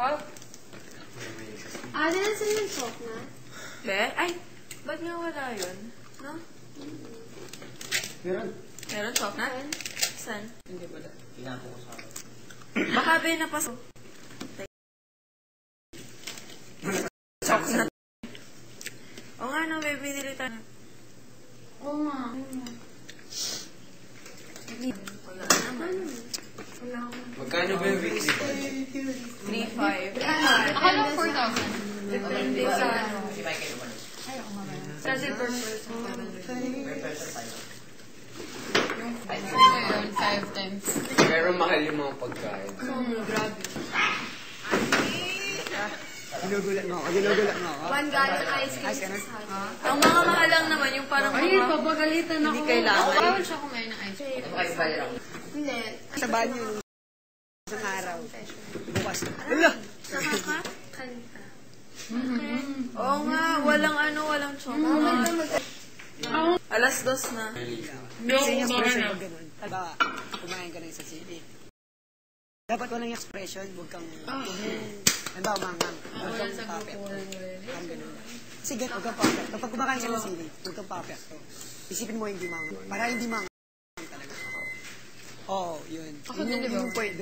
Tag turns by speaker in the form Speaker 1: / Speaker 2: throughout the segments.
Speaker 1: Sarap.
Speaker 2: Diyan sila yung soft na.
Speaker 1: Be? Ay, ba't nga wala yun? No?
Speaker 3: Meron.
Speaker 1: Meron soft na? Saan?
Speaker 3: Hindi wala. Pinapo ko sa akin.
Speaker 1: Baka be napasok. Soft na. O nga no, baby, binili tayo.
Speaker 2: Oo nga.
Speaker 1: Wala naman.
Speaker 3: Magkano ba yung weekly?
Speaker 1: 3,500.
Speaker 2: Akala ko 4,000.
Speaker 1: Depende sa ano.
Speaker 3: Si Michael naman.
Speaker 2: Ay, ako nga ba?
Speaker 1: Kasi per person, 700.
Speaker 3: May person tayo.
Speaker 2: Ano yun? 5 times.
Speaker 3: Pero mahal yung mga pagkain.
Speaker 1: Grabe.
Speaker 3: Ginugulat mo ako. Ginugulat mo ako.
Speaker 2: One gallon ice cream.
Speaker 1: Ang mga mahal lang naman, yung parang
Speaker 2: Ay,
Speaker 1: mga...
Speaker 2: papagalitan ako.
Speaker 1: Hindi kailangan.
Speaker 2: Bawal siya kumain ng ice cream. Hindi.
Speaker 4: Sa banyo nung isang araw. Bukas. Hala!
Speaker 2: Nakakakanta.
Speaker 1: Oo nga, walang chocolate. Alas 2 na.
Speaker 4: Kasi yung expression pag ganun. Diba, kumain ka na sa sili. Dapat walang expression, huwag kang... Ano ba, umangang? Huwag kang papet. Ang ganun. Sige, huwag kang papet. Kapag kumakain ka ng sili, huwag kang papet. Isipin mo hindi mangang. Para hindi mangang talaga. Oo, yun.
Speaker 2: Ako din, di ba?
Speaker 4: Yung point.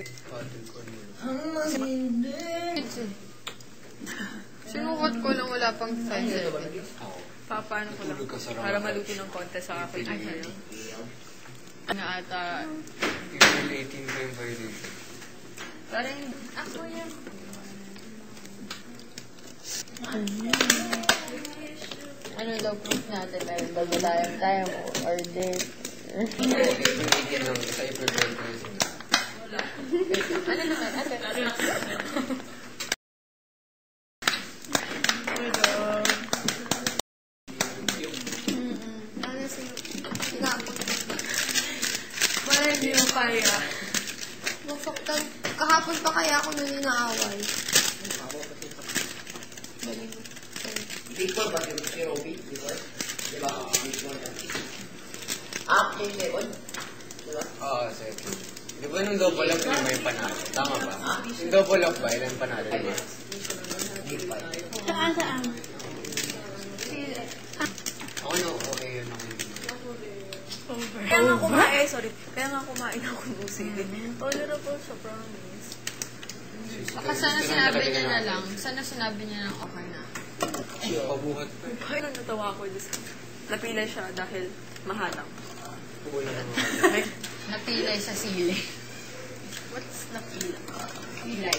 Speaker 2: Sinukot ko nung wala pang 5 seconds.
Speaker 1: Papaano ko lang. Para maluto ng konti sa akin.
Speaker 2: Ano ata?
Speaker 3: April 18 pa yung violation.
Speaker 1: Parang ako yan.
Speaker 2: Ano daw proof natin? Meron daw ba tayong time or date?
Speaker 3: April 18 lang. Sa April 20.
Speaker 2: Ano naman? Ate?
Speaker 1: Parang hindi mo kaya.
Speaker 2: Masaktan. Kahapon pa kaya ako nung inaaway.
Speaker 5: Before ba si Robby? Before? Diba? Before na. After second? Diba?
Speaker 3: Oo, second. Di ba nung double up yun may panalo? Tama ba? Yung double up ba, yun ang panalo, di ba?
Speaker 2: Saan?
Speaker 3: Ako no, okay yun ako.
Speaker 1: Kaya nga kumain, sorry. Kaya nga kumain ako ng sili. Tolerable siya, promise.
Speaker 2: Baka sana sinabi niya na lang. Sana sinabi niya na okay na.
Speaker 3: Pabuhat.
Speaker 1: Ay, natawa ako dyan. Napila siya dahil mahalang.
Speaker 3: Kulang mo.
Speaker 2: Napilay sa sili.
Speaker 1: What's napila?
Speaker 2: Pilay.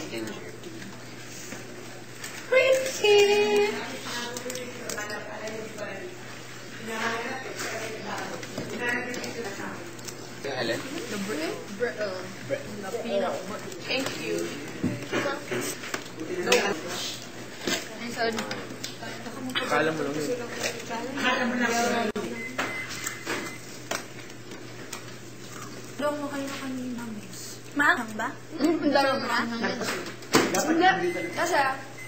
Speaker 3: Yung alin?
Speaker 1: The brittle. Napila. Thank you.
Speaker 2: Ay, sorry.
Speaker 3: Akala mo lang yun.
Speaker 1: Long mo kayo kanina, miss. Maangang ba?
Speaker 2: Ang dami ba? Hindi. Kasi,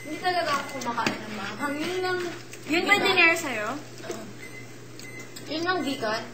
Speaker 2: hindi talaga ako kumakain ng mahal. Yun lang.
Speaker 1: Yun ba dinner sa'yo?
Speaker 2: Yun lang, Vikat.